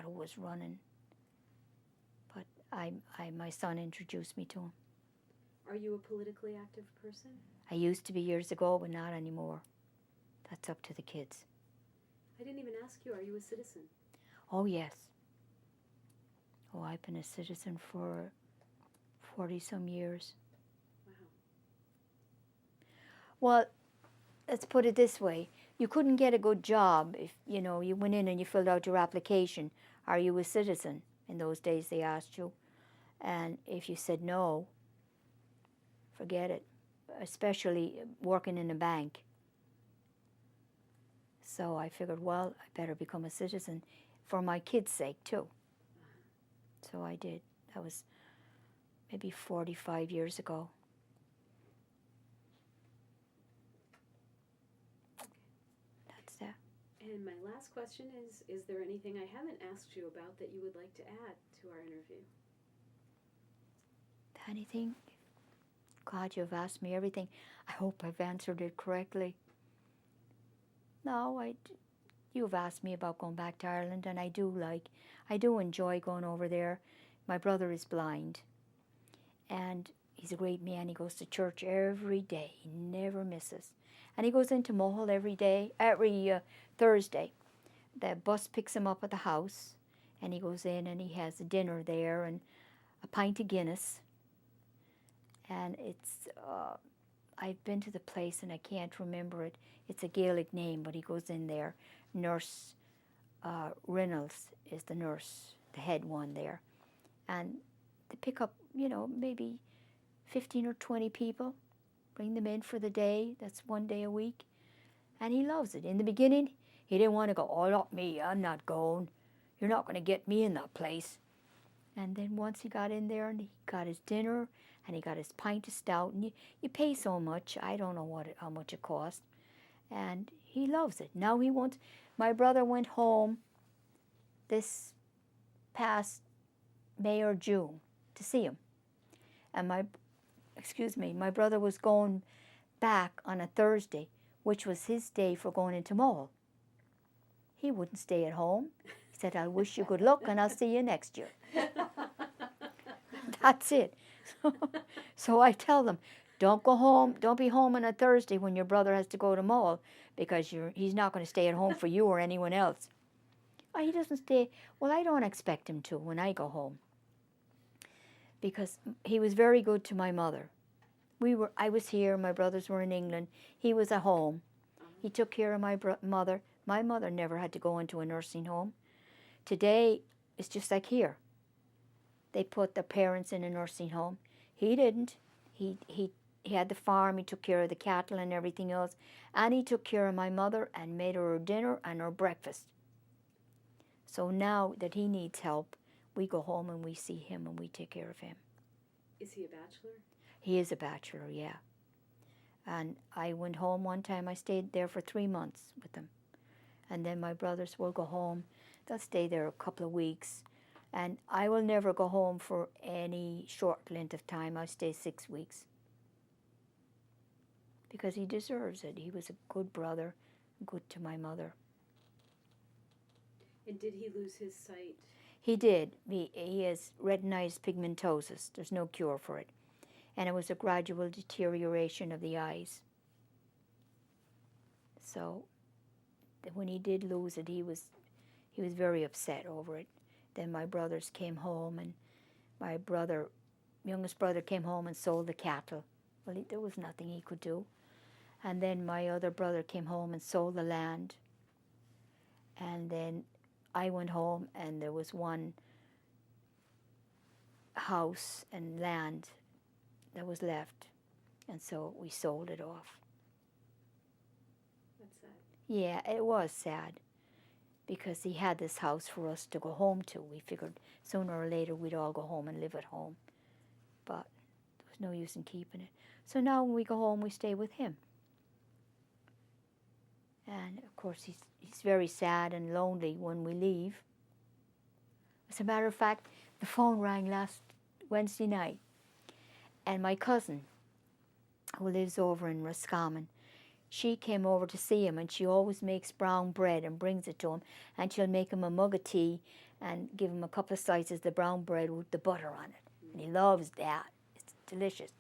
who was running. But my son introduced me to him. Are you a politically active person? I used to be years ago, but not anymore. That's up to the kids. I didn't even ask you, are you a citizen? Oh, yes. Oh, I've been a citizen for 40-some years. Wow. Well, let's put it this way. You couldn't get a good job if, you went in and you filled out your application. Are you a citizen? In those days they asked you. And if you said no, forget it, especially working in a bank. So I figured, well, I better become a citizen for my kids' sake, too. So I did. That was maybe 45 years ago. That's that. And my last question is there anything I haven't asked you about that you would like to add to our interview? Anything? God, you've asked me everything. I hope I've answered it correctly. No, you've asked me about going back to Ireland, and I do enjoy going over there. My brother is blind, and he's a great man. He goes to church every day. He never misses. And he goes into Mohill every Thursday. The bus picks him up at the house, and he goes in and he has a dinner there and a pint of Guinness. And I've been to the place and I can't remember it. It's a Gaelic name, but he goes in there. Nurse Reynolds is the nurse, the head one there. And they pick up, maybe 15 or 20 people, bring them in for the day. That's one day a week. And he loves it. In the beginning, he didn't want to go, oh, not me, I'm not going. You're not going to get me in that place. And then once he got in there and he got his dinner and he got his pint of stout, and you pay so much, I don't know how much it cost. And he loves it. Now he wants, my brother went home this past May or June to see him. And my brother was going back on a Thursday, which was his day for going into Mohill. He wouldn't stay at home. He said, I wish you good luck and I'll see you next year. That's it. So I tell them, don't go home, don't be home on a Thursday when your brother has to go to Mohill, because he's not going to stay at home for you or anyone else. Oh, he doesn't stay. Well, I don't expect him to when I go home, because he was very good to my mother. I was here, my brothers were in England. He was at home. He took care of my mother. My mother never had to go into a nursing home. Today, it's just like here. They put the parents in a nursing home. He didn't. He had the farm. He took care of the cattle and everything else. And he took care of my mother and made her dinner and her breakfast. So now that he needs help, we go home and we see him and we take care of him. Is he a bachelor? He is a bachelor, yeah. And I went home one time. I stayed there for 3 months with him. And then my brothers will go home. They'll stay there a couple of weeks. And I will never go home for any short length of time. I'll stay 6 weeks. Because he deserves it. He was a good brother, good to my mother. And did he lose his sight? He did. He has retinitis pigmentosus. There's no cure for it. And it was a gradual deterioration of the eyes. So when he did lose it, he was very upset over it. Then my brothers came home, and my youngest brother came home and sold the cattle. Well, there was nothing he could do. And then my other brother came home and sold the land. And then I went home, and there was one house and land that was left. And so we sold it off. That's sad. Yeah, it was sad, because he had this house for us to go home to. We figured sooner or later we'd all go home and live at home. But there was no use in keeping it. So now when we go home, we stay with him. And, of course, he's very sad and lonely when we leave. As a matter of fact, the phone rang last Wednesday night. And my cousin, who lives over in Roscommon, she came over to see him, and she always makes brown bread and brings it to him, and she'll make him a mug of tea and give him a couple of slices of the brown bread with the butter on it. And he loves that. It's delicious.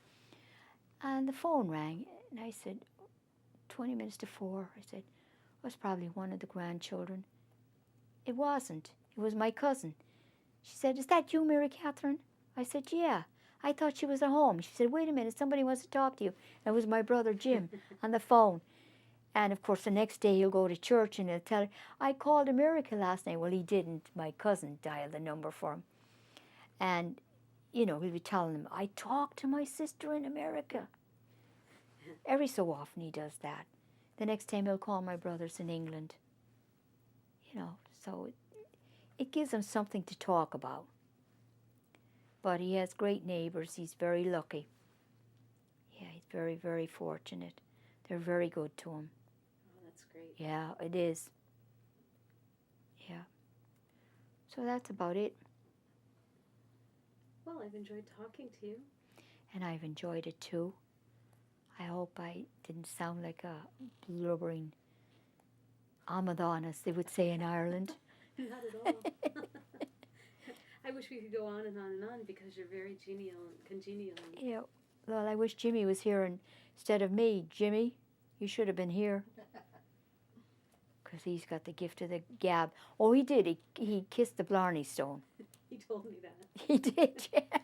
And the phone rang, and I said, 20 minutes to 4. I said, it was probably one of the grandchildren. It wasn't. It was my cousin. She said, is that you, Mary Catherine? I said, yeah. I thought she was at home. She said, wait a minute, somebody wants to talk to you. And it was my brother Jim on the phone. And of course, the next day he'll go to church and he'll tell her, I called America last night. Well, he didn't. My cousin dialed the number for him. And, you know, he'll be telling him, I talked to my sister in America. Every so often he does that. The next time he'll call my brothers in England. You know, so it gives him something to talk about. But he has great neighbors. He's very lucky. Yeah, he's very, very fortunate. They're very good to him. Oh, that's great. Yeah, it is. Yeah. So that's about it. Well, I've enjoyed talking to you. And I've enjoyed it too. I hope I didn't sound like a blubbering Amadan, as they would say in Ireland. Not at all. I wish we could go on and on and on because you're very congenial. Yeah. Well, I wish Jimmy was here instead of me. Jimmy, you should have been here. Because he's got the gift of the gab. Oh, he did. He kissed the Blarney Stone. He told me that. He did, yeah.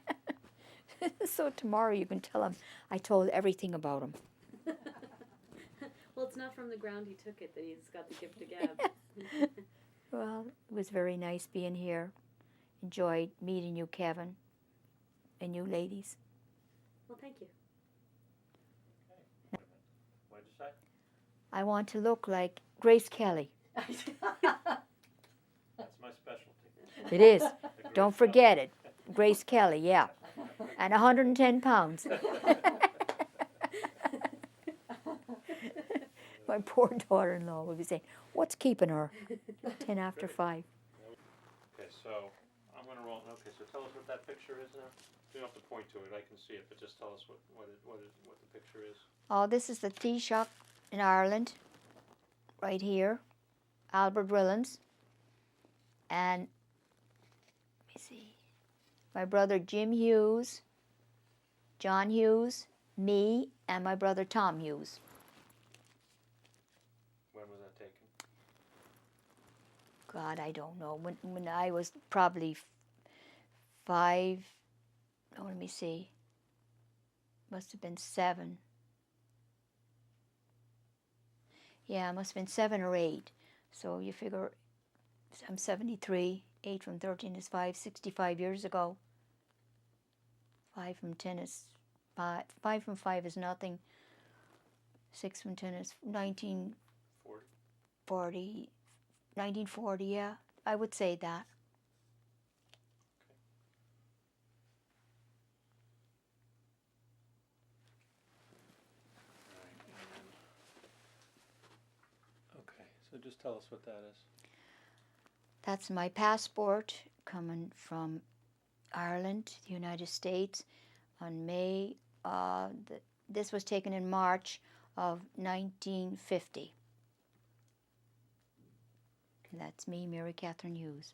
So tomorrow you can tell him I told everything about him. Well, it's not from the ground he took it that he's got the gift of gab. Well, it was very nice being here. Enjoyed meeting you, Kevin, and you ladies. Well, thank you. What'd you say? I want to look like Grace Kelly. That's my specialty. It is. The Don't great forget it. Grace Kelly, yeah. And 110 pounds. My poor daughter-in-law would be saying, what's keeping her? 10 after 5. Okay, so I'm going to roll. Okay, so tell us what that picture is now. You don't have to point to it. I can see it, but just tell us what the picture is. Oh, this is the tea shop in Ireland, right here, Albert Rillans. And, let me see, my brother Jim Hughes, John Hughes, me, and my brother Tom Hughes. When was that taken? God, I don't know. When I was probably 5, oh, let me see, must have been 7. Yeah, it must have been 7 or 8. So you figure I'm 73, 8 from 13 is 5, 65 years ago. 5 from 10 is 5. 5 from 5 is nothing. 6 from 10 is 1940. 1940, yeah. I would say that. Okay, so just tell us what that is. That's my passport coming from Ireland to the United States on May. This was taken in March of 1950. And that's me, Mary Catherine Hughes.